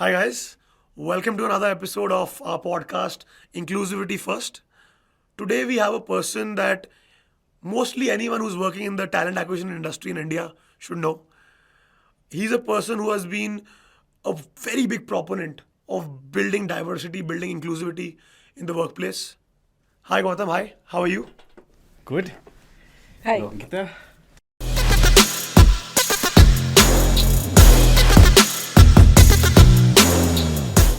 Hi, guys. Welcome to another episode of our podcast, Inclusivity First. Today, we have a person that mostly anyone who's working in the talent acquisition industry in India should know. He's a person who has been a very big proponent of building diversity, building inclusivity in the workplace. Hi, Gautam. Hi. How are you? Good. Hi. Hello, Ankita.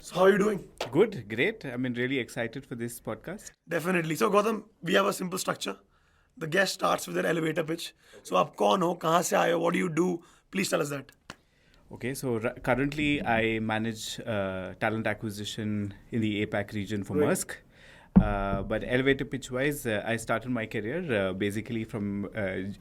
So, how are you doing? Good, great. I'm really excited for this podcast. Definitely. So, Gautam, we have a simple structure. The guest starts with an elevator pitch. So, आप कौन हो? कहाँ से आए हो? What do you do? Please tell us that. Okay, so currently I manage talent acquisition in the APAC region for Right. Maersk. But elevator pitch wise, I started my career basically from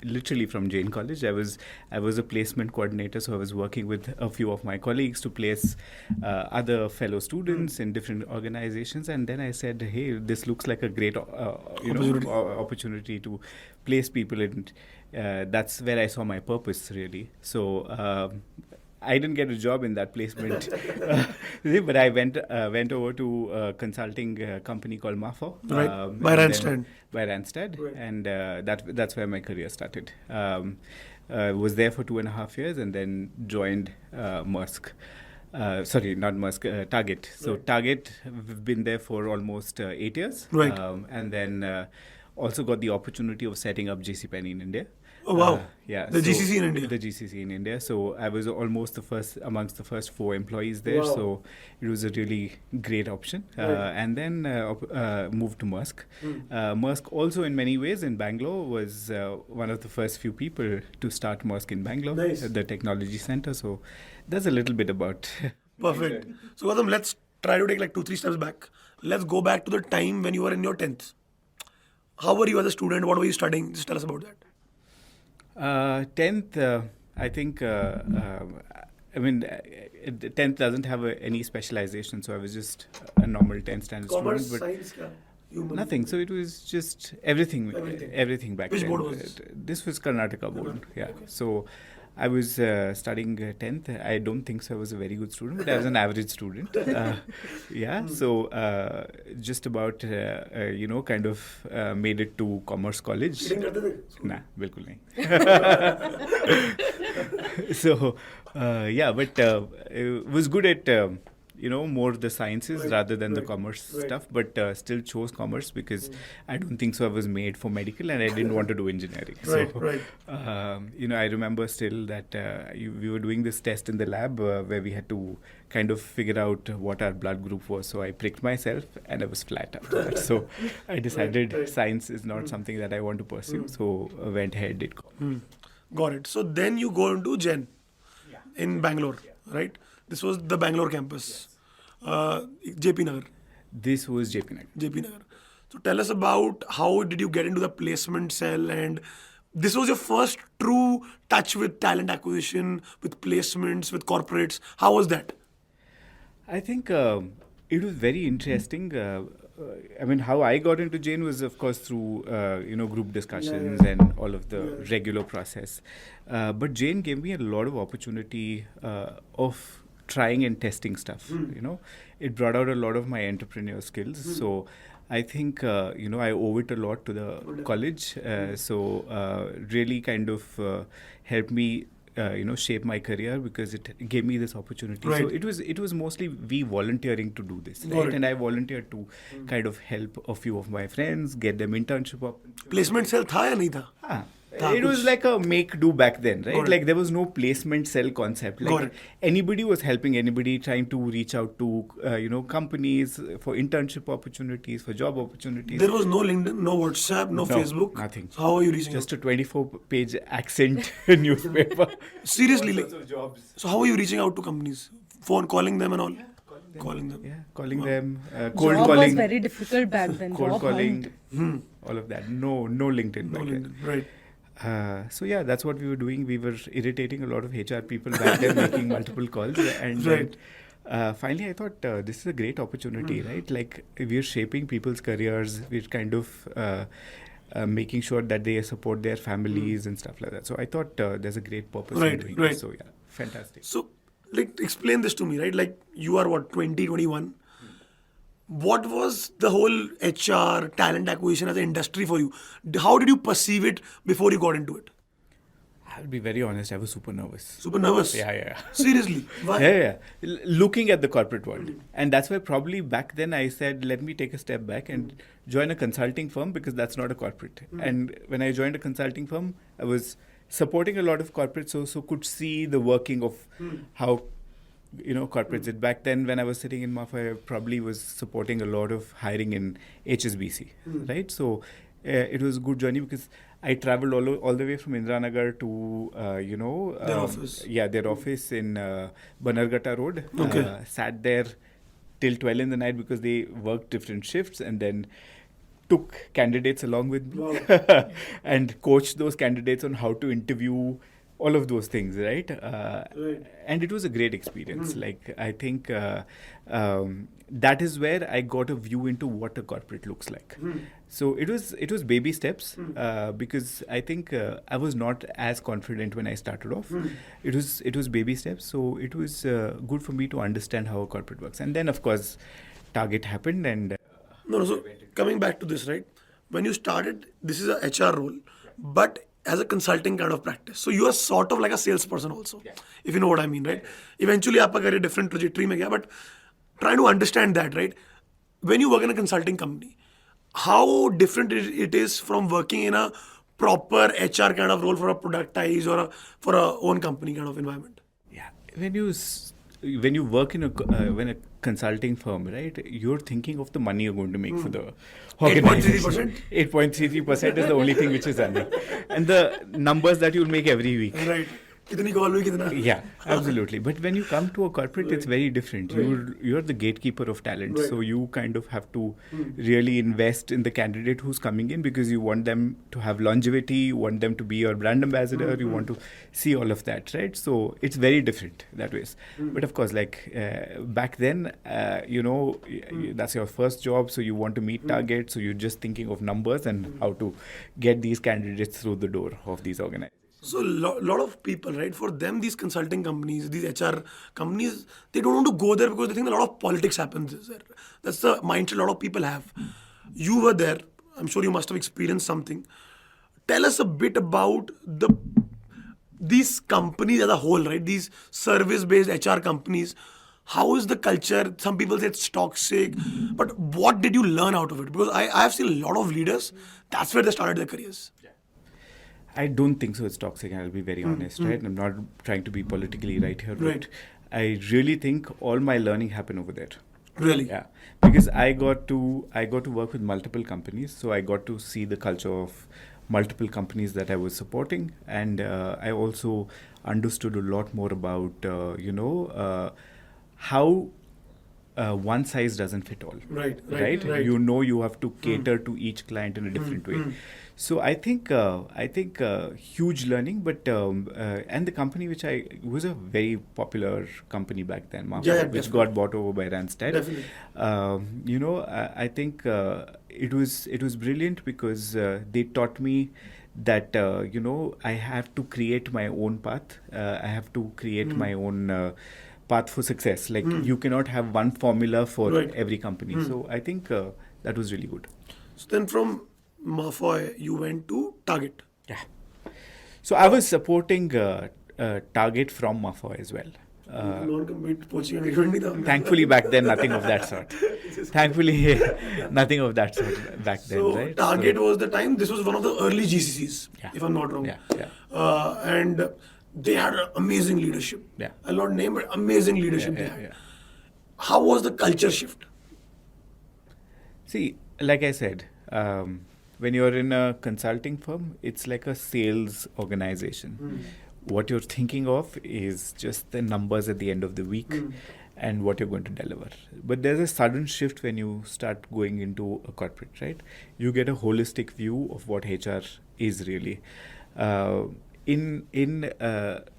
literally from Jain College. I was a placement coordinator, so I was working with a few of my colleagues to place other fellow students in different organizations. And then I said, hey, this looks like a great opportunity to place people in. That's where I saw my purpose really. So. I didn't get a job in that placement, but I went over to a consulting company called Mafo. Right. By Randstad. By Randstad, Right. and that's where my career started. Was there for 2.5 years, and then joined Maersk. Sorry, not Maersk, Target. So Right. Target, we've been there for almost 8 years. Right. And then also got the opportunity of setting up JCPenney in India. Oh, wow. Yeah. The GCC in India. The GCC in India. So I was almost amongst the first 4 employees there. Wow. So it was a really great option. Right. And then moved to Maersk. Maersk also in many ways in Bangalore was one of the first few people to start Maersk in Bangalore, Nice. at the technology center. So that's a little bit about. Perfect. So, Gautam, let's try to take like 2-3 steps back. Let's go back to the time when you were in your 10th. How were you as a student? What were you studying? Just tell us about that. 10th, I think, 10th doesn't have any specialization, so I was just a normal 10th standard Commerce, student. But science, kya? Human. nothing, so it was just everything back Which then. board was this? This was Karnataka board, yeah. Okay. So I was studying 10th. I don't think so I was a very good student, but I was an average student. So just about, kind of made it to Commerce College. Cheating karte the? Nah, bilkul nahi. So, but it was good at, more the sciences Right, rather than the right, commerce right. stuff, but still chose commerce because I don't think so I was made for medical and I didn't want to do engineering. Right, So, right. I remember still that we were doing this test in the lab where we had to kind of figure out what our blood group was. So I pricked myself and I was flat after that. So I decided right. science is not something that I want to pursue. So I went ahead, did Got it. So then you go into Gen in Bangalore, right? This was the Bangalore campus. JP Nagar. This was JP Nagar. JP Nagar. So tell us about how did you get into the placement cell, and this was your first true touch with talent acquisition, with placements, with corporates. How was that? I think it was very interesting. How I got into Jane was, of course, through group discussions and all of the regular process. But Jane gave me a lot of opportunity of trying and testing stuff. It brought out a lot of my entrepreneur skills. So I think I owe it a lot to the college. So really kind of helped me. Shape my career because it gave me this opportunity. Right. So it was mostly we volunteering to do this, Got right? it. And I volunteered to kind of help a few of my friends get them internship opportunities. Placement cell tha ya nahi tha? It was like a make do back then, right? Got it. Like there was no placement cell concept. Got Like it. anybody was helping anybody, trying to reach out to companies for internship opportunities, for job opportunities. There was no LinkedIn, no WhatsApp, no Facebook. Nothing. So how are you reaching Just out? a 24-page accent newspaper. Seriously, like, Lots of jobs. so how are you reaching out to companies? Phone calling them and all? Calling them. Yeah, calling them, cold Job was calling, very difficult back then. cold Job calling, hunt. all of that. No LinkedIn No back then. LinkedIn. Right. So yeah, that's what we were doing. We were irritating a lot of HR people back then, making multiple calls, and Right. finally I thought this is a great opportunity, right? Like we're shaping people's careers. We're kind of making sure that they support their families and stuff like that. So I thought there's a great purpose in Right, doing right. this. So yeah, fantastic. So like explain this to me, right? Like you are what, 20, 21? What was the whole HR talent acquisition as an industry for you? How did you perceive it before you got into it? I'll be very honest, I was super nervous. Super nervous. Yeah. Seriously, why? Yeah. Looking at the corporate world. And that's why probably back then I said, let me take a step back and join a consulting firm, because that's not a corporate. And when I joined a consulting firm, I was supporting a lot of corporates, so could see the working of how corporates did. Back then when I was sitting in Mafia, I probably was supporting a lot of hiring in HSBC, right? So it was a good journey, because I traveled all the way from Indranagar to, Their office. Yeah, their office in Banargata Road. Okay. Sat there till 12 in the night, because they worked different shifts, and then took candidates along with me and coached those candidates on how to interview, all of those things, right? And it was a great experience. Like, I think that is where I got a view into what a corporate looks like. So it was baby steps, because I think I was not as confident when I started off. It was baby steps, so it was good for me to understand how a corporate works. And then, of course, Target happened, and No, so coming back to this, right? When you started, this is a HR role, but as a consulting kind of practice. So you are sort of like a salesperson also, if you know what I mean, right? Eventually, आपका career different trajectory में गया, but trying to understand that, right? When you work in a consulting company, how different it is from working in a proper HR kind of role for a productize or for a own company kind of environment. yeah, when you work in a consulting firm, right, you're thinking of the money you're going to make for the organization. 8.33%? 8.33% is the only thing which is running, and the numbers that you'll make every week. Right. कितनी call हुई कितना? Yeah, absolutely. But when you come to a corporate, it's very different. You're the gatekeeper of talent, so you kind of have to really invest in the candidate who's coming in, because you want them to have longevity, you want them to be your brand ambassador, you want to see all of that, right? So it's very different that way. But of course, like back then, that's your first job, so you want to meet targets, so you're just thinking of numbers and how to get these candidates through the door of these organizations. So lot of people, right? For them, these consulting companies, these HR companies, they don't want to go there because they think a lot of politics happens there. That's the mindset a lot of people have. You were there. I'm sure you must have experienced something. Tell us a bit about these companies as a whole, right? These service-based HR companies. How is the culture? Some people say it's toxic, but what did you learn out of it? Because I have seen a lot of leaders. That's where they started their careers. I don't think so. It's toxic. I'll be very honest, right? I'm not trying to be politically right here, but I really think all my learning happened over there. Really? Yeah, because I got to work with multiple companies, so I got to see the culture of multiple companies that I was supporting, and I also understood a lot more about how one size doesn't fit all. Right. You have to cater to each client in a different way. So I think huge learning, but and the company which was a very popular company back then, Mafia, which got bought over by Randstad. Definitely. I think it was brilliant, because they taught me that I have to create my own path. I have to create my own path for success. Like you cannot have one formula for every company. So I think that was really good. So then from Malfoy, you went to Target. Yeah. So I was supporting Target from Malfoy as well. Non-compete poaching agreement नहीं था. Thankfully, back then, nothing of that sort. Thankfully, nothing of that sort back then, So right? Target was the time. This was one of the early GCCs, if I'm not wrong. Yeah. And they had amazing leadership. Yeah. I'll not name, but amazing leadership they had. Yeah. How was the culture shift? See, like I said, when you're in a consulting firm, it's like a sales organization. What you're thinking of is just the numbers at the end of the week and what you're going to deliver. But there's a sudden shift when you start going into a corporate, right? You get a holistic view of what HR is really. In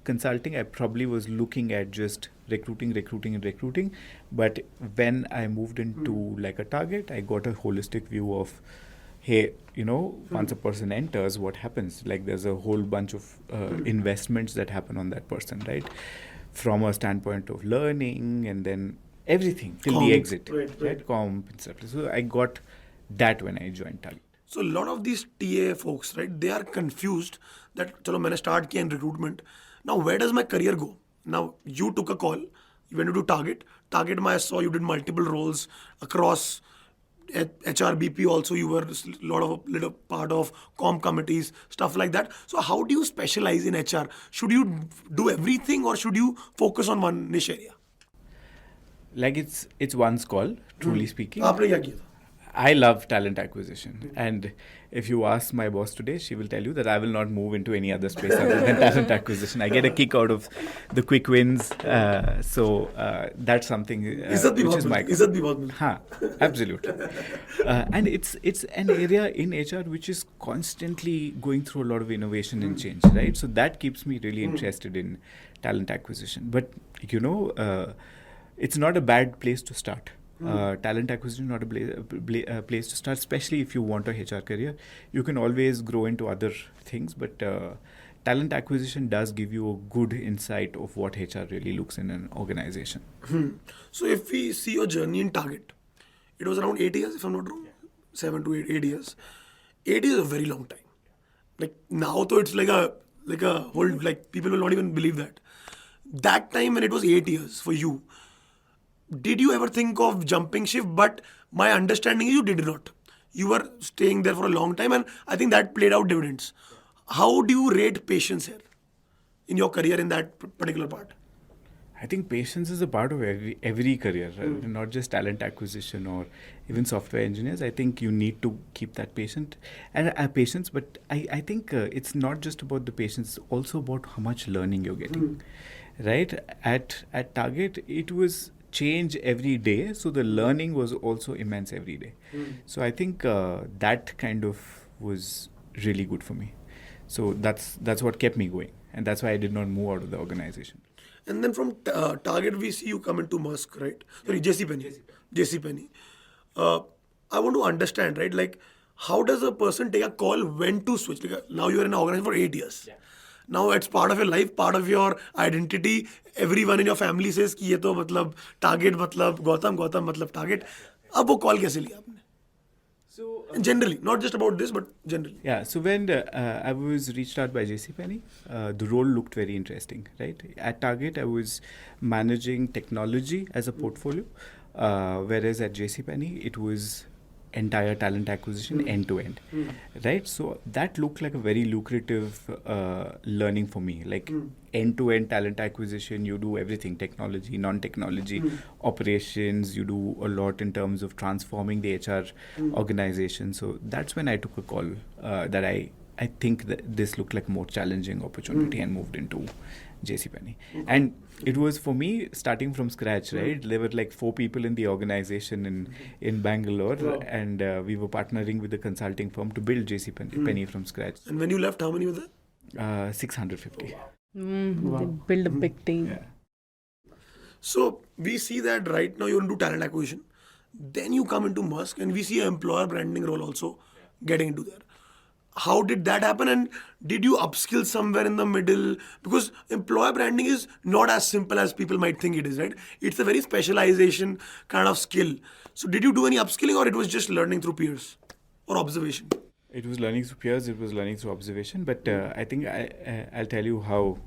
consulting, I probably was looking at just recruiting. But when I moved into like a Target, I got a holistic view of, hey, once a person enters, what happens? Like there's a whole bunch of investments that happen on that person, right? from a standpoint of learning and then everything till Comp, the exit, right. Comp and stuff. So I got that when I joined Target. So a lot of these TA folks, right, they are confused that chalo maine start kiya in recruitment. Now where does my career go? Now you took a call, you went to do Target. Target, I saw you did multiple roles across HR, BP also. You were little part of comp committees, stuff like that. So how do you specialize in HR? Should you do everything or should you focus on one niche area? Like it's one's call, truly speaking. आपने क्या किया था? I love talent acquisition. And if you ask my boss today, she will tell you that I will not move into any other space other than talent acquisition. I get a kick out of the quick wins. So that's something which is my... इज्जत भी बहुत मिलती हाँ, absolutely. And it's an area in HR which is constantly going through a lot of innovation and change, right? So that keeps me really interested in talent acquisition. But, it's not a bad place to start. Talent acquisition is not a place to start, especially if you want a HR career. You can always grow into other things, but talent acquisition does give you a good insight of what HR really looks in an organization. So if we see your journey in Target, it was around 8 years, if I'm not wrong. 7 to 8 years. 8 years is a very long time. Like now, though, it's like a whole, like people will not even believe that. That time when it was 8 years for you, did you ever think of jumping ship? But my understanding is you did not. You were staying there for a long time, and I think that played out dividends. How do you rate patience here in your career in that particular part? I think patience is a part of every career, not just talent acquisition or even software engineers. I think you need to keep that patience. But I think it's not just about the patience; it's also about how much learning you're getting. Right? At Target, it was change every day, so the learning was also immense every day. So I think that kind of was really good for me. So that's what kept me going, and that's why I did not move out of the organization. And then from Target, we see you come into Maersk, right? Sorry, JCPenney. I want to understand, right? Like, how does a person take a call when to switch? Like, now you are in an organization for 8 years. Yeah. Now it's part of your life, part of your identity. Everyone in your family says कि ये तो मतलब Target मतलब Gautam मतलब Target. अब वो call कैसे लिया आपने? So generally, not just about this, but generally. Yeah. So when I was reached out by JCPenney, the role looked very interesting, right? At Target, I was managing technology as a portfolio, whereas at JCPenney, it was entire talent acquisition end to end, right? So that looked like a very lucrative learning for me. Like end to end talent acquisition, you do everything: technology, non-technology, operations. You do a lot in terms of transforming the HR organization. So that's when I took a call that I think that this looked like a more challenging opportunity and moved into JCPenney. And it was for me starting from scratch, right? There were like 4 people in the organization in Bangalore, and we were partnering with a consulting firm to build JCPenney from scratch. And when you left, how many were there? 650. They build a big team. Yeah. So we see that right now you're into talent acquisition. Then you come into Maersk, and we see an employer branding role also getting into there. How did that happen, and did you upskill somewhere in the middle? Because employer branding is not as simple as people might think it is, right? It's a very specialization kind of skill. So did you do any upskilling, or it was just learning through peers or observation? It was learning through peers, it was learning through observation, but I think I'll tell you how,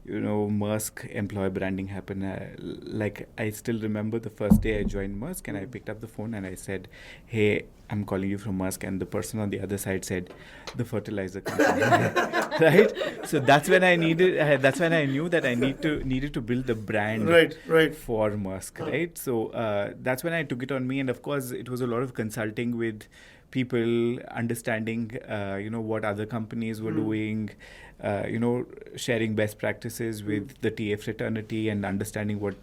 Maersk employer branding happened. Like, I still remember the first day I joined Maersk, and I picked up the phone and I said, "Hey, I'm calling you from Maersk," and the person on the other side said, "The fertilizer company." Right? So that's when I knew that I needed to build the brand right. for Maersk, right? So that's when I took it on me, and of course it was a lot of consulting with people, understanding what other companies were doing, sharing best practices with the TF fraternity, and understanding what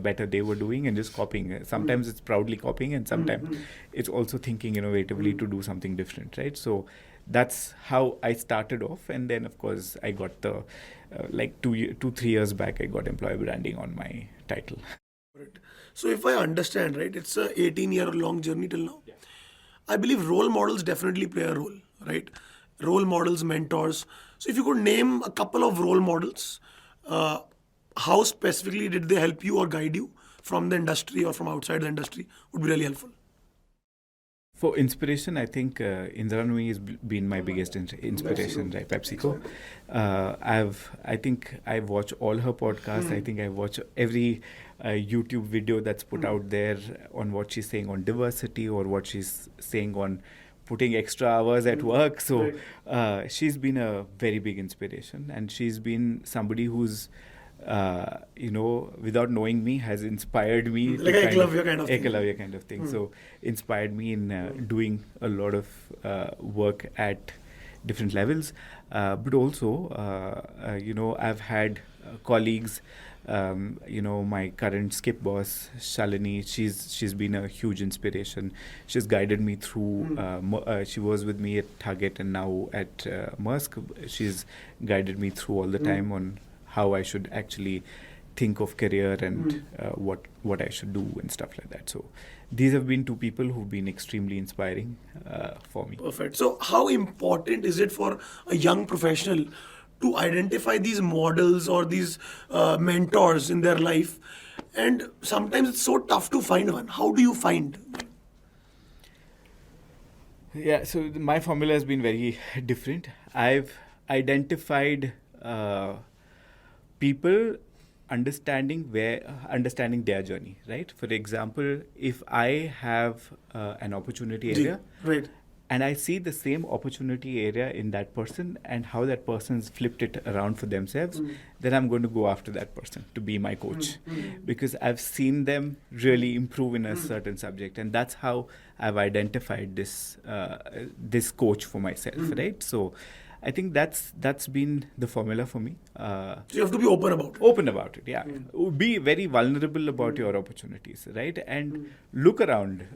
better they were doing, and just copying. Sometimes it's proudly copying, and sometimes it's also thinking innovatively to do something different, right? So that's how I started off, and then of course I got the 2-3 years back I got employer branding on my title. Right. So if I understand, right, it's a 18-year-long journey till now. Yeah. I believe role models definitely play a role, right? Role models, mentors. So if you could name a couple of role models, how specifically did they help you or guide you from the industry or from outside the industry would be really helpful. For inspiration, I think Returnee has been my biggest inspiration, right? PepsiCo. I think I watch all her podcasts. I think I watch every YouTube video that's put out there on what she's saying on diversity or what she's saying on putting extra hours at work. So she's been a very big inspiration, and she's been somebody who's without knowing me, has inspired me. Like Ekalavya kind of thing. Ekalavya kind of thing. So inspired me in doing a lot of work at different levels. But also, I've had colleagues, my current skip boss, Shalini, she's been a huge inspiration. She's guided me through, she was with me at Target and now at Maersk. She's guided me through all the time on how I should actually think of career and what I should do and stuff like that. So these have been two people who've been extremely inspiring for me. Perfect. So how important is it for a young professional to identify these models or these mentors in their life? And sometimes it's so tough to find one. How do you find? Yeah, so my formula has been very different. I've identified people understanding their journey, right? For example, if I have an opportunity area, Right. and I see the same opportunity area in that person and how that person's flipped it around for themselves, then I'm going to go after that person to be my coach, because I've seen them really improve in a certain subject, and that's how I've identified this coach for myself, right? So I think that's been the formula for me. So you have to be open about it. Open about it, yeah. Be very vulnerable about your opportunities, right? And look around.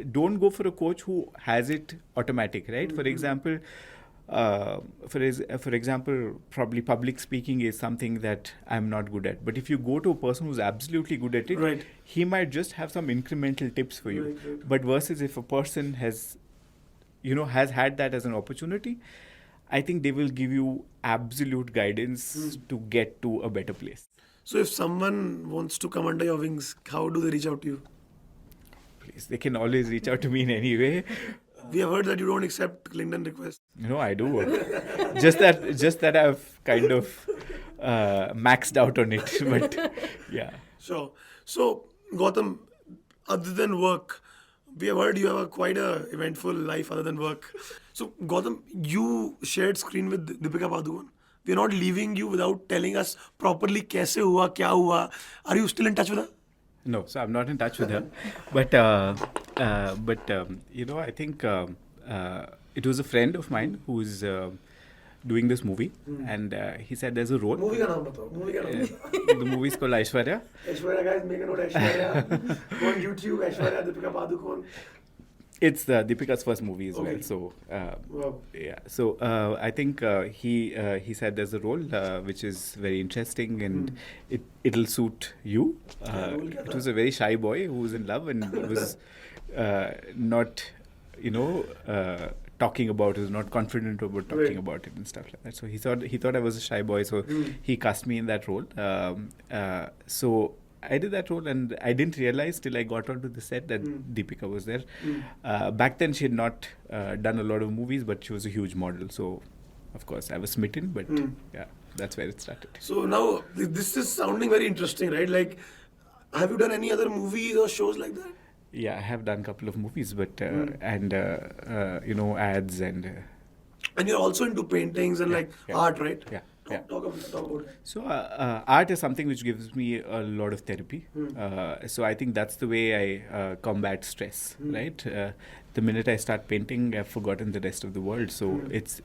Don't go for a coach who has it automatic, right? For example, probably public speaking is something that I'm not good at. But if you go to a person who's absolutely good at it, Right. he might just have some incremental tips for you. Right. But versus if a person has had that as an opportunity, I think they will give you absolute guidance to get to a better place. So if someone wants to come under your wings, how do they reach out to you? Please, they can always reach out to me in any way. We have heard that you don't accept LinkedIn requests. No, I do. just that I've kind of maxed out on it. But yeah. Sure. So Gautam, other than work, we have heard you have quite a eventful life other than work. So Gautam, you shared screen with Deepika Padukone. We are not leaving you without telling us properly kaise hua, kya hua. Are you still in touch with her? No, so I'm not in touch with her. But I think it was a friend of mine who's doing this movie, and he said there's a role. Movie ka naam batao. Movie ka naam. The movie is called Aishwarya. Aishwarya, guys, make a note. Aishwarya. Go on YouTube. Aishwarya, Deepika Padukone. It's Deepika's first movie as well. So Wow. yeah. So I think he said there's a role which is very interesting and it'll suit you. It was a very shy boy who was in love and was not, talking about it, was not confident about talking about it and stuff like that. So he thought I was a shy boy, so he cast me in that role. So I did that role, and I didn't realize till I got onto the set that Deepika was there. Back then, she had not done a lot of movies, but she was a huge model. So, of course, I was smitten. But yeah, that's where it started. So now this is sounding very interesting, right? Like, have you done any other movies or shows like that? Yeah, I have done a couple of movies, but ads and. And you're also into paintings and art, right? Yeah. Talk about it. So art is something which gives me a lot of therapy. So I think that's the way I combat stress, right? The minute I start painting, I've forgotten the rest of the world. So it's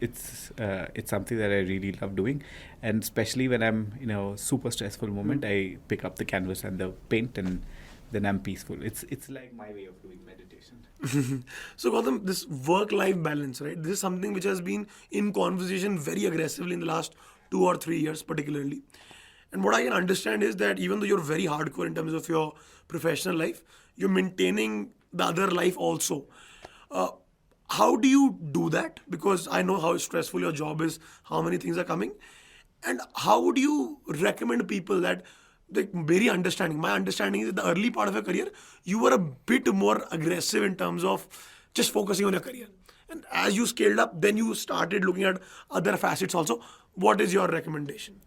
something that I really love doing, and especially when I'm in a super stressful moment, I pick up the canvas and the paint, and then I'm peaceful. It's like my way of doing meditation. So Gautam, this work-life balance, right? This is something which has been in conversation very aggressively in the last 2 or 3 years particularly. And what I can understand is that even though you're very hardcore in terms of your professional life, you're maintaining the other life also. How do you do that? Because I know how stressful your job is, how many things are coming. And how would you recommend people that, like, my understanding is that the early part of your career, you were a bit more aggressive in terms of just focusing on your career. And as you scaled up, then you started looking at other facets also. What is your recommendation?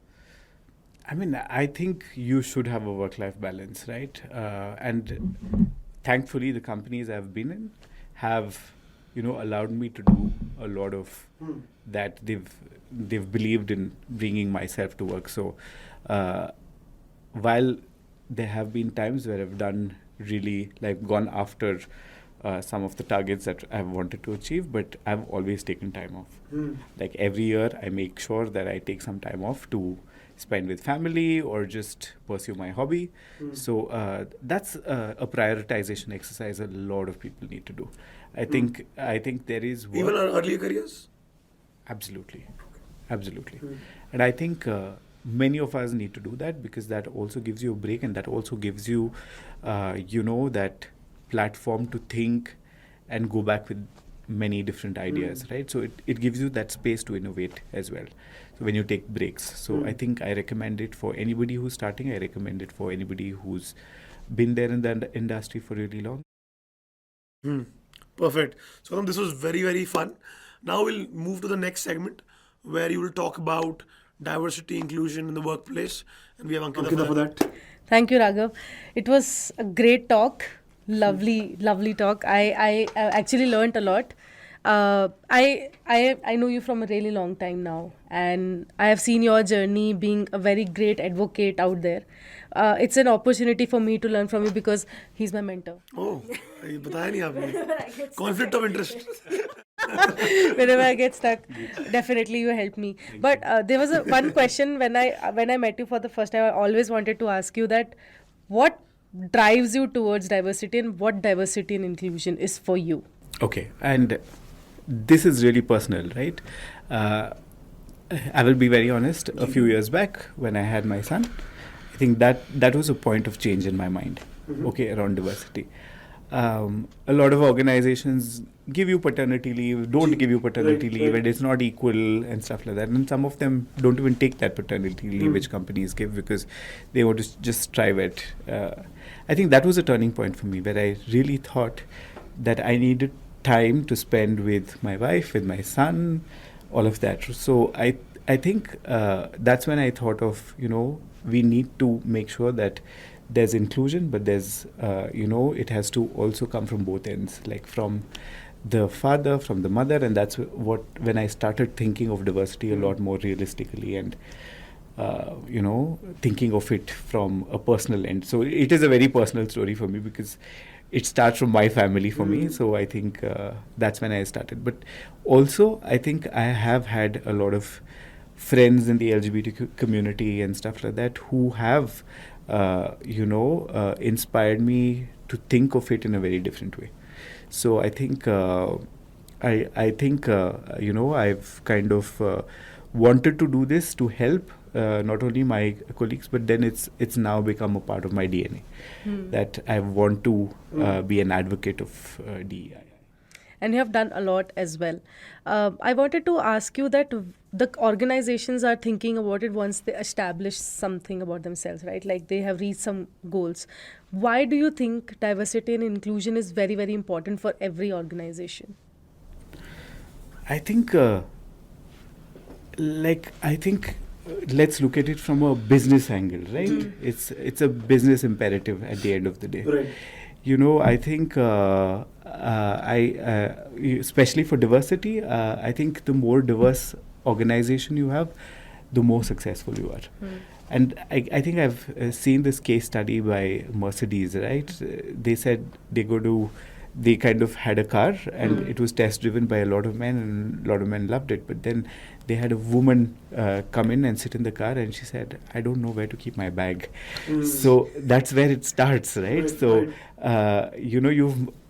I mean, I think you should have a work-life balance, right? And thankfully, the companies I've been in have, allowed me to do a lot of that. They've believed in bringing myself to work. So, while there have been times where I've done really like gone after some of the targets that I've wanted to achieve, but I've always taken time off. Like every year, I make sure that I take some time off to spend with family or just pursue my hobby. So that's a prioritization exercise a lot of people need to do. I think there is work. Even our earlier careers? Absolutely. And I think many of us need to do that, because that also gives you a break, and that also gives you, that platform to think and go back with many different ideas, right? So it gives you that space to innovate as well. So when you take breaks. So I think I recommend it for anybody who's starting. I recommend it for anybody who's been there in the industry for really long. Perfect. So this was very, very fun. Now we'll move to the next segment where you will talk about diversity, inclusion in the workplace. And we have Ankita for that. Thank you, Raghav. It was a great talk. Lovely talk. I actually learned a lot. I know you from a really long time now, and I have seen your journey being a very great advocate out there. It's an opportunity for me to learn from you because he's my mentor. Oh, ये बताया नहीं आपने. Conflict of interest. Whenever I get stuck, definitely you help me. But there was one question when I met you for the first time. I always wanted to ask you that what drives you towards diversity and what diversity and inclusion is for you. Okay, and this is really personal, right? I will be very honest. A few years back, when I had my son, I think that was a point of change in my mind. Okay, around diversity. A lot of organizations give you paternity leave, don't give you paternity leave, and it's not equal and stuff like that. And some of them don't even take that paternity leave which companies give, because they want to just strive at. I think that was a turning point for me, where I really thought that I needed time to spend with my wife, with my son, all of that. So I think that's when I thought of, we need to make sure that there's inclusion, but there's, it has to also come from both ends, like from the father, from the mother. And that's when I started thinking of diversity a lot more realistically and, thinking of it from a personal end. So it is a very personal story for me, because it starts from my family for me. So I think that's when I started. But also, I think I have had a lot of friends in the LGBT community and stuff like that who have inspired me to think of it in a very different way. So I think I've kind of wanted to do this to help not only my colleagues, but then it's now become a part of my DNA that I want to be an advocate of DEI. And you have done a lot as well. I wanted to ask you that the organizations are thinking about it once they establish something about themselves, right? Like they have reached some goals. Why do you think diversity and inclusion is very, very important for every organization? I think, let's look at it from a business angle, right? It's a business imperative at the end of the day. Right. I think especially for diversity, I think the more diverse organization you have, the more successful you are. And I think I've seen this case study by Mercedes, right? They said they kind of had a car and it was test driven by a lot of men, and a lot of men loved it. But then they had a woman come in and sit in the car, and she said, I don't know where to keep my bag. So that's where it starts, right? So,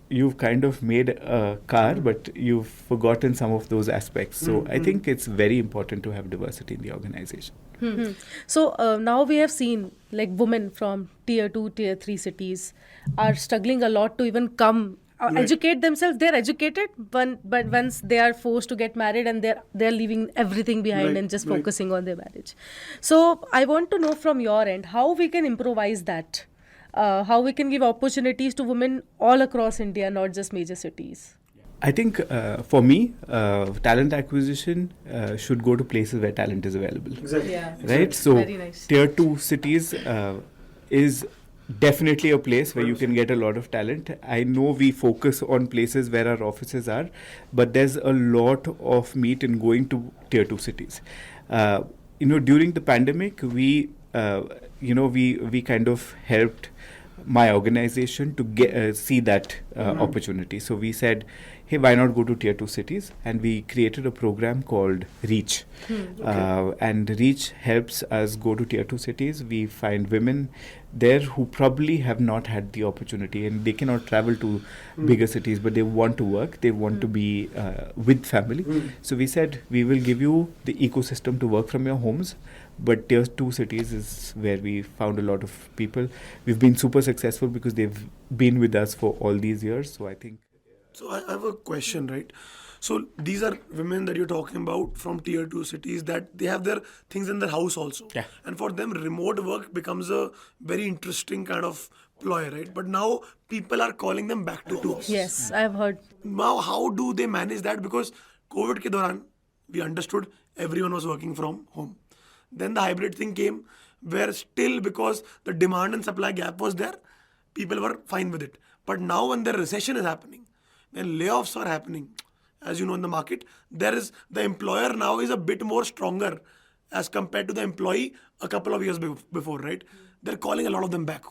you've kind of made a car, but you've forgotten some of those aspects. So I think it's very important to have diversity in the organization. So now we have seen like women from tier 2, tier 3 cities are struggling a lot to even come educate themselves. They're educated, but once they are forced to get married, and they're leaving everything behind Right, and just right. focusing on their marriage. So I want to know from your end how we can improvise that, how we can give opportunities to women all across India, not just major cities. I think for me, talent acquisition should go to places where talent is available. Exactly. Yeah. Right? So, Very nice. tier 2 cities is definitely a place where you can get a lot of talent. I know we focus on places where our offices are, but there's a lot of meat in going to tier 2 cities. During the pandemic, we kind of helped my organization to get see that opportunity. So we said, hey, why not go to tier 2 cities? And we created a program called Reach. And Reach helps us go to tier 2 cities. We find women there who probably have not had the opportunity, and they cannot travel to bigger cities, but they want to work, they want to be with family. So we said, we will give you the ecosystem to work from your homes, but tier 2 cities is where we found a lot of people. We've been super successful because they've been with us for all these years. So I think. So I have a question, right? So these are women that you're talking about from tier 2 cities that they have their things in their house also. Yeah. And for them, remote work becomes a very interesting kind of ploy, right? But now people are calling them back to office. Yes, I've heard. Now, how do they manage that? Because COVID ke dauran, we understood everyone was working from home. Then the hybrid thing came, where still, because the demand and supply gap was there, people were fine with it. But now when the recession is happening, when layoffs are happening, as you know, in the market, there is the employer now is a bit more stronger as compared to the employee a couple of years before, right? They're calling a lot of them back.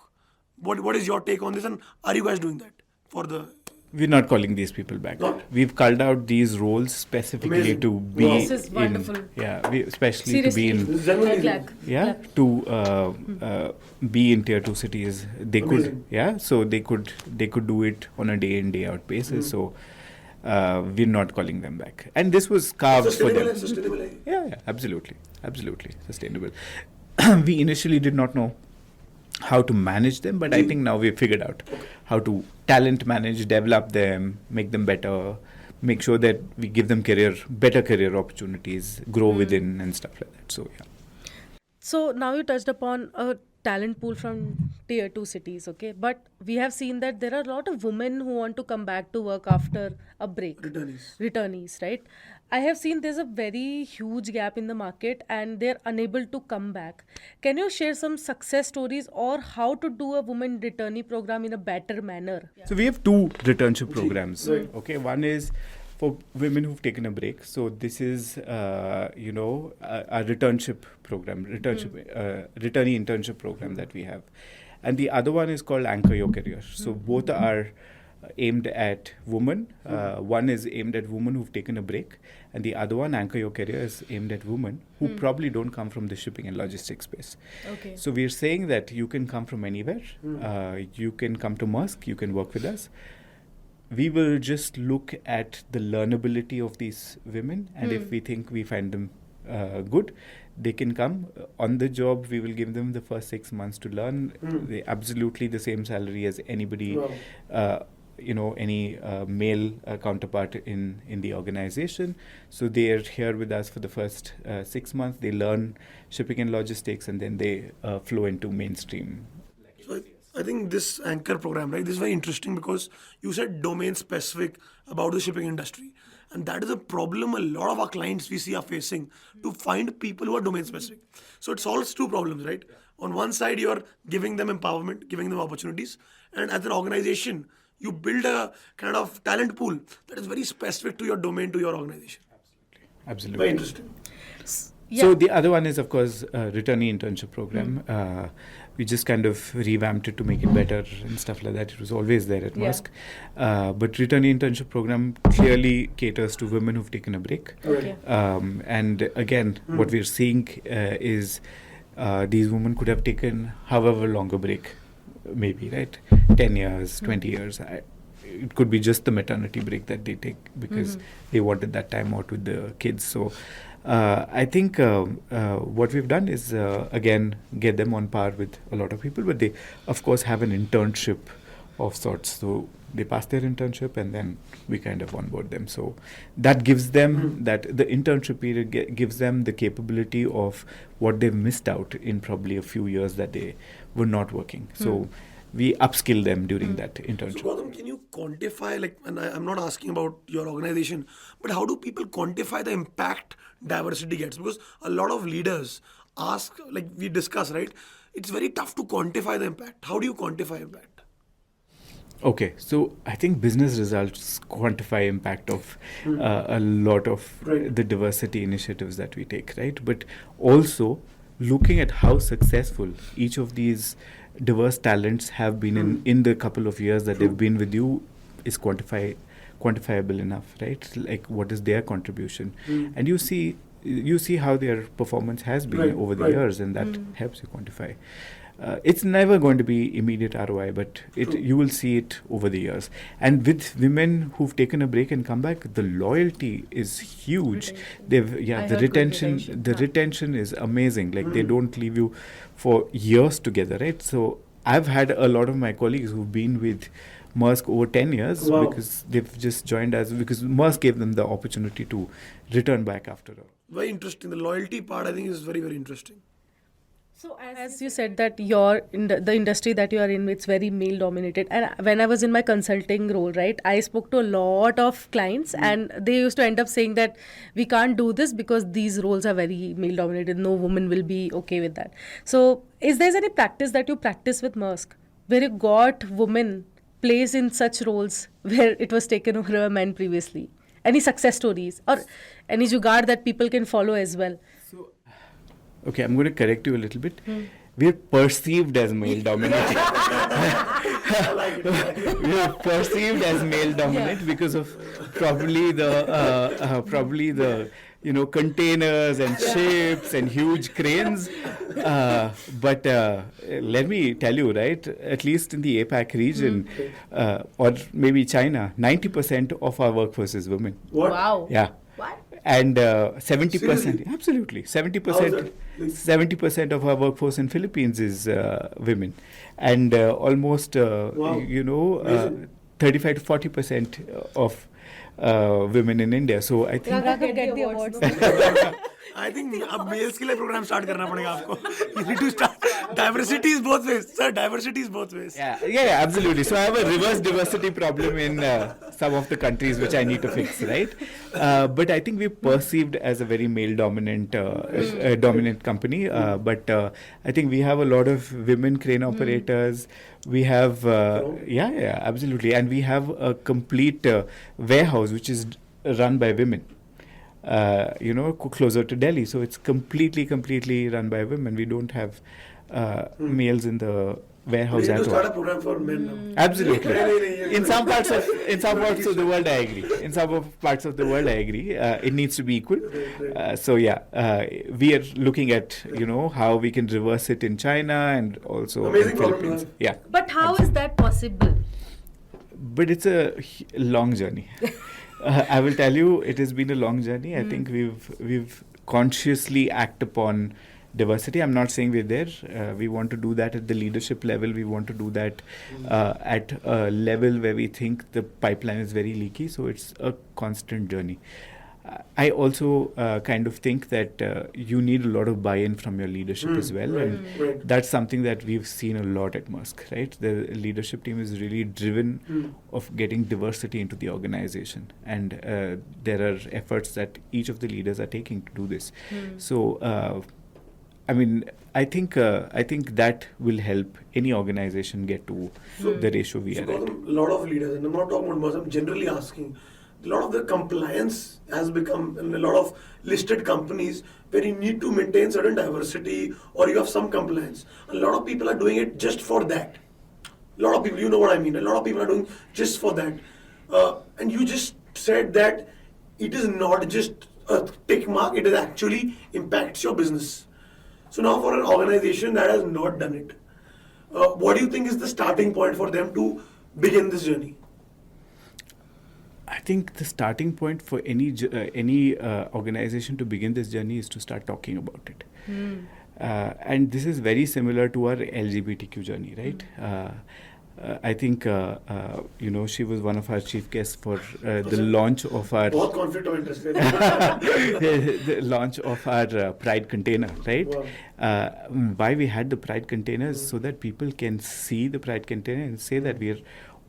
What is your take on this, and are you guys doing that for the? We're not calling these people back. Not? We've culled out these roles specifically Amazing. to be Wow. This is wonderful. especially Seriously. to be in This is genuinely Glad. yeah to be in tier 2 cities. They Amazing. could so they could do it on a day in day out basis. So we're not calling them back, and this was carved for them. Sustainable. Yeah, absolutely sustainable. We initially did not know how to manage them, but I think now we've figured out how to talent manage, develop them, make them better, make sure that we give them better career opportunities, grow within and stuff like that. So yeah. So now you touched upon a talent pool from tier 2 cities, okay? But we have seen that there are a lot of women who want to come back to work after a break. Returnees, right? I have seen there's a very huge gap in the market and they're unable to come back. Can you share some success stories or how to do a women returnee program in a better manner? So we have two returnship programs. Okay, one is for women who've taken a break. So this is, a returnship program, returnee internship program that we have. And the other one is called Anchor Your Career. So both are aimed at women. One is aimed at women who've taken a break. And the other one, Anchor Your Career, is aimed at women who probably don't come from the shipping and logistics space. Okay. So we're saying that you can come from anywhere. You can come to Maersk. You can work with us. We will just look at the learnability of these women, and if we think we find them good, they can come on the job. We will give them the first 6 months to learn. They absolutely the same salary as anybody, any male counterpart in the organization. So they are here with us for the first 6 months. They learn shipping and logistics, and then they flow into mainstream. So I think this anchor program, right, this is very interesting because you said domain specific about the shipping industry. And that is a problem a lot of our clients we see are facing, to find people who are domain specific. So it solves two problems, right? On one side, you're giving them empowerment, giving them opportunities. And as an organization, you build a kind of talent pool that is very specific to your domain, to your organization. Absolutely. Very interesting. So the other one is, of course, returnee internship program. We just kind of revamped it to make it better and stuff like that. It was always there at Maersk. But returnee internship program clearly caters to women who've taken a break. Okay. And again, what we're seeing is these women could have taken however long a break, maybe, right? 10 years, 20 years. It could be just the maternity break that they take because they wanted that time out with the kids. So I think what we've done is, again, get them on par with a lot of people, but they, of course, have an internship of sorts. So They pass their internship and then we kind of onboard them. So that gives them that the internship period gives them the capability of what they've missed out in probably a few years that they were not working. So we upskill them during that internship. So Gautam, can you quantify, like, and I'm not asking about your organization, but how do people quantify the impact diversity gets? Because a lot of leaders ask, like we discuss, right? It's very tough to quantify the impact. How do you quantify impact? Okay, so I think business results quantify impact of a lot of the diversity initiatives that we take, right? But also looking at how successful each of these diverse talents have been in the couple of years that they've been with you is quantifiable enough, right? Like what is their contribution, and you see how their performance has been over the years, and that helps you quantify. It's never going to be immediate ROI, but you will see it over the years. And with women who've taken a break and come back, the loyalty is huge. The retention is amazing. Like they don't leave you for years together, right? So I've had a lot of my colleagues who've been with Maersk over 10 years because they've just joined us because Maersk gave them the opportunity to return back after all. Very interesting. The loyalty part, I think, is very, very interesting. So as you said that the industry that you are in, it's very male dominated. And when I was in my consulting role, right, I spoke to a lot of clients and they used to end up saying that we can't do this because these roles are very male dominated. No woman will be okay with that. So is there any practice that you practice with Maersk where you got women placed in such roles where it was taken over by men previously? Any success stories or any jugaad that people can follow as well? Okay, I'm going to correct you a little bit. We're perceived as male dominant. We're perceived as male dominant because of probably the containers and ships and huge cranes. But let me tell you, right? At least in the APAC region, or maybe China, 90% of our workforce is women. What? Wow. Yeah. What? And 70%, Seriously? absolutely, 70% of our workforce in Philippines is women, and almost 35 to 40% of women in India. So I think Raghav get the awards. I think अब mails के लिए programme start करना पड़ेगा आपको. You need to start. Diversity is both ways, sir. Diversity is both ways. Yeah, absolutely. So I have a reverse diversity problem in some of the countries which I need to fix, right? But I think we're perceived as a very male dominant company. But I think we have a lot of women crane operators. We have absolutely, and we have a complete warehouse which is run by women. Closer to Delhi, so it's completely run by women. We don't have males in the warehouse We need at to start a all. program for men now. Absolutely. In some parts of the world, I agree. In some parts of the world, I agree. It needs to be equal. We are looking at how we can reverse it in China and also Amazing in problem to Philippines. have. Yeah. But how is that possible? But it's a long journey. I will tell you, it has been a long journey. I think we've consciously act upon diversity. I'm not saying we're there. We want to do that at the leadership level. We want to do that at a level where we think the pipeline is very leaky. So it's a constant journey. I also kind of think that you need a lot of buy-in from your leadership as well. And that's something that we've seen a lot at Maersk, right? The leadership team is really driven of getting diversity into the organization. And there are efforts that each of the leaders are taking to do this. So, I think that will help any organization get to the ratio we are at. Gautam, a lot of leaders, and I'm not talking about Maersk, I'm generally asking, a lot of the compliance has become in a lot of listed companies where you need to maintain certain diversity or you have some compliance. A lot of people are doing it just for that. A lot of people, you know what I mean, a lot of people are doing just for that. And you just said that it is not just a tick mark, it actually impacts your business. So now for an organization that has not done it, what do you think is the starting point for them to begin this journey? I think the starting point for any organization to begin this journey is to start talking about it. And this is very similar to our LGBTQ journey, right? I think she was one of our chief guests for the launch of our बहुत conflict of interest है. the launch of our Pride container, right? Wow. Why we had the Pride containers so that people can see the Pride container and say that we are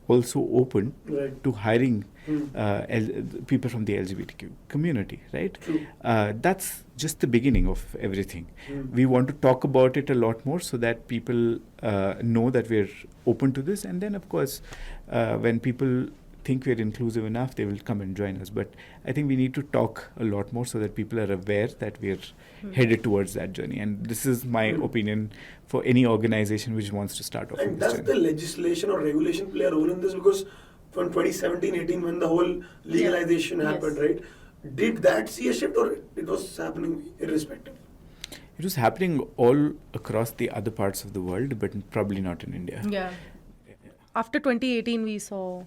also open Right. to hiring Hmm. people from the LGBTQ community, right? True. That's just the beginning of everything. Hmm. We want to talk about it a lot more so that people know that we're open to this. And then, of course, when people think we're inclusive enough, they will come and join us. But I think we need to talk a lot more so that people are aware that we're headed towards that journey. And this is my opinion for any organization which wants to start off And with this does journey. the legislation or regulation play a role in this? Because from 2017-18, when the whole legalization happened, Yes. right? Did that see a shift, or it was happening irrespective? It was happening all across the other parts of the world, but probably not in India. Yeah. After 2018, we saw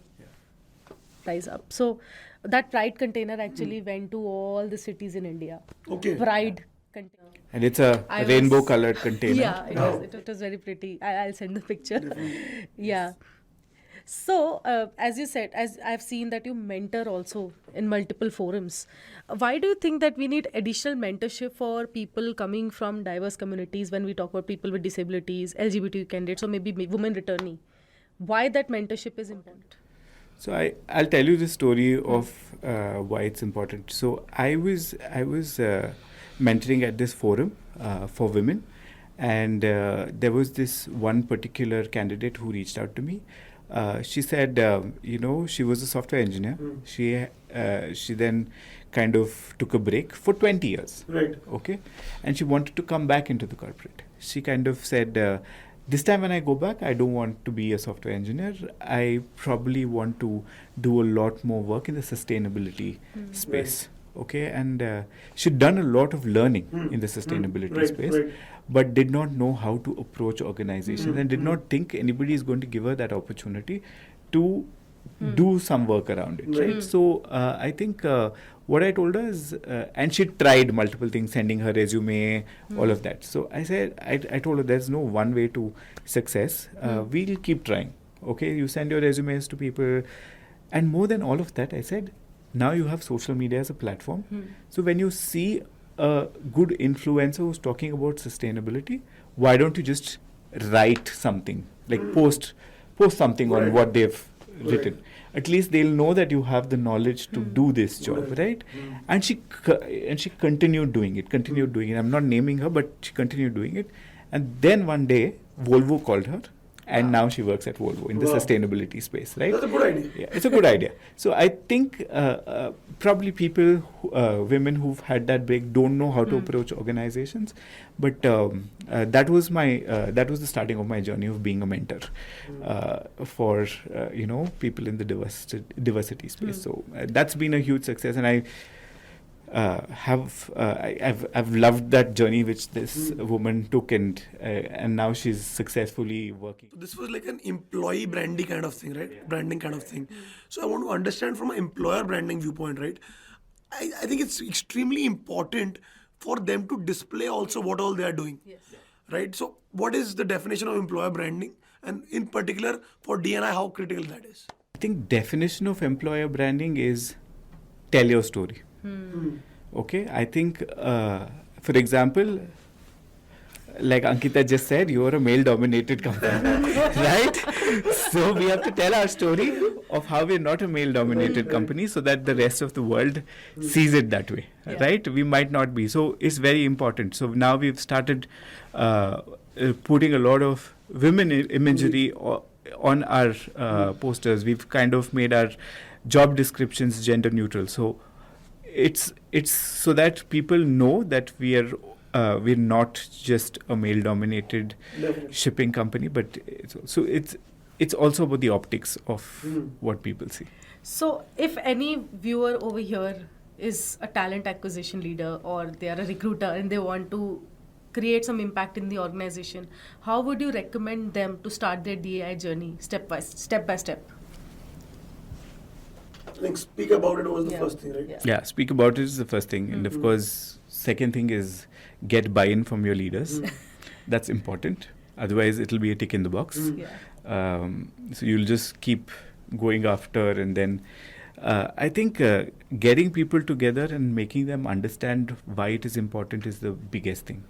rise up. So that Pride container actually went to all the cities in India. Okay. Pride container. And it's a I was- rainbow-colored container. Yeah, it was very pretty. I'll send the picture. Yeah. So, as you said, as I've seen that you mentor also in multiple forums. Why do you think that we need additional mentorship for people coming from diverse communities when we talk about people with disabilities, LGBT candidates, or maybe women returnee? Why that mentorship is important? So I'll tell you the story of why it's important. So I was mentoring at this forum for women, and there was this one particular candidate who reached out to me. She said, she was a software engineer. She then kind of took a break for 20 years. Right. Okay, and she wanted to come back into the corporate. She kind of said, this time when I go back, I don't want to be a software engineer. I probably want to do a lot more work in the sustainability space. Okay, and she'd done a lot of learning in the sustainability Right, space, right. but did not know how to approach organizations and did not think anybody is going to give her that opportunity to do some work around it, right? So I think what I told her is, and she tried multiple things, sending her resume, all of that. So I said, I told her there's no one way to success. We'll keep trying. Okay, you send your resumes to people, and more than all of that, I said, now you have social media as a platform. So when you see a good influencer who's talking about sustainability, why don't you just write something, like post something on what they've written? At least they'll know that you have the knowledge to do this job, right? And she continued doing it. I'm not naming her, but she continued doing it. And then one day, Volvo called her, and now she works at Volvo in the sustainability space, right? That's a good idea. Yeah, it's a good idea. So I think probably people, women who've had that break, don't know how to approach organizations. But that was the starting of my journey of being a mentor for people in the diversity space. So that's been a huge success, and I've loved that journey which this woman took, and now she's successfully working. So this was like an employee branding kind of thing, right? Yeah. Branding kind of thing. So I want to understand from an employer branding viewpoint, right? I think it's extremely important for them to display also what all they are doing. Yes. Right? So what is the definition of employer branding? And in particular for D&I, how critical that is? I think definition of employer branding is tell your story. Okay, I think, for example, like Ankita just said, you are a male-dominated company, right? So we have to tell our story of how we're not a male-dominated company so that the rest of the world sees it that way, right? We might not be. So it's very important. So now we've started putting a lot of women imagery on our posters. We've kind of made our job descriptions gender neutral. So it's so that people know that we're not just a male-dominated shipping company, but it's also about the optics of what people see. So, if any viewer over here is a talent acquisition leader or they are a recruiter and they want to create some impact in the organization, how would you recommend them to start their DEI journey step by step? I think speak about it was the first thing, right? Yeah, speak about it is the first thing. And of course, second thing is get buy-in from your leaders. That's important. Otherwise, it'll be a tick in the box. So you'll just keep going after, and then I think getting people together and making them understand why it is important is the biggest thing.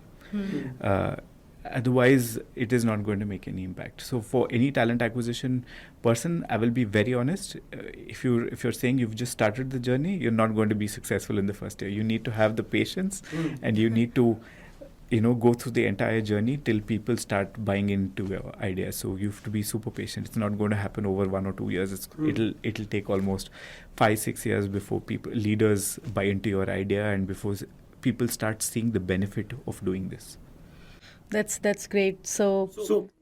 Otherwise, it is not going to make any impact. So for any talent acquisition person, I will be very honest. If you're saying you've just started the journey, you're not going to be successful in the first year. You need to have the patience, and you need to go through the entire journey till people start buying into your idea. So you have to be super patient. It's not going to happen over 1 or 2 years. It'll take almost 5-6 years before leaders buy into your idea, and before people start seeing the benefit of doing this. That's great. So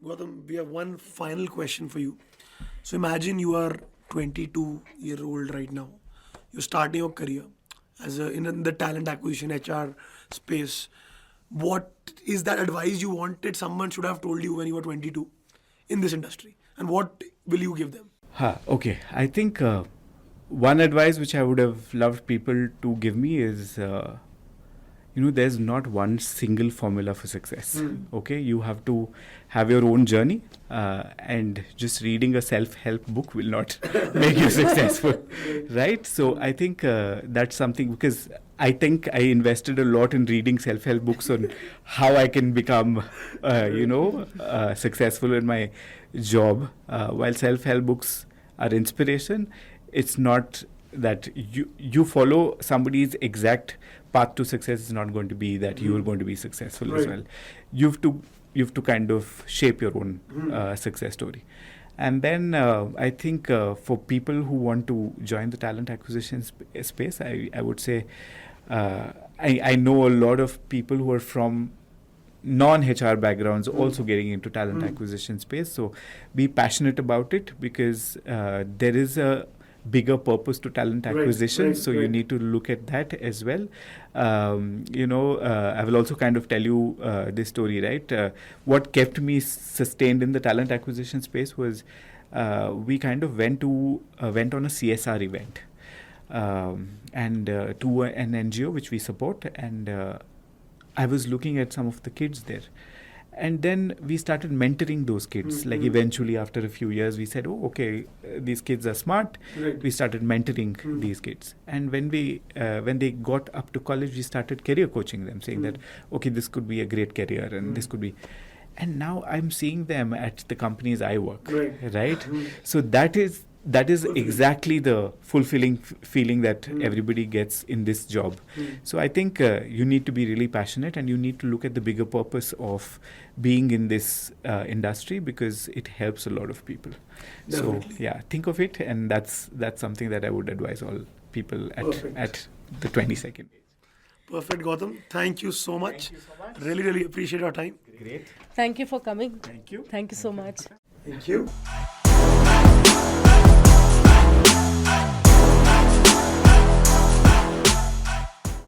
Gautam, we have one final question for you. So imagine you are 22-year-old right now. You're starting your career in the talent acquisition HR space. What is that advice you wanted someone should have told you when you were 22 in this industry? And what will you give them? Okay. I think one advice which I would have loved people to give me is, there's not one single formula for success. Okay, you have to have your own journey, and just reading a self-help book will not make you successful, right? So I think that's something, because I think I invested a lot in reading self-help books on how I can become, successful in my job. While self-help books are inspiration, it's not that you follow somebody's exact path to success. Is not going to be that you are going to be successful as well. You have to kind of shape your own success story. And then I think for people who want to join the talent acquisition space, I would say I know a lot of people who are from non-HR backgrounds also getting into talent acquisition space. So be passionate about it, because there is a bigger purpose to talent acquisition. So you need to look at that as well. I will also kind of tell you this story, right? What kept me sustained in the talent acquisition space was we kind of went on a CSR event and to an NGO which we support, and I was looking at some of the kids there. And then we started mentoring those kids. Like eventually, after a few years, we said, "Oh, okay, these kids are smart." We started mentoring these kids. And when they got up to college, we started career coaching them, saying that, "Okay, this could be a great career, and this could be." And now I'm seeing them at the companies I work, right? So that is exactly the fulfilling feeling that everybody gets in this job. So I think you need to be really passionate, and you need to look at the bigger purpose of being in this industry, because it helps a lot of people. Definitely. So yeah, think of it, and that's something that I would advise all people at the 22nd age. Perfect, Gautam. Thank you so much. Really, really appreciate your time. Great. thank you for coming. Thank you. Thank you so much. Thank you.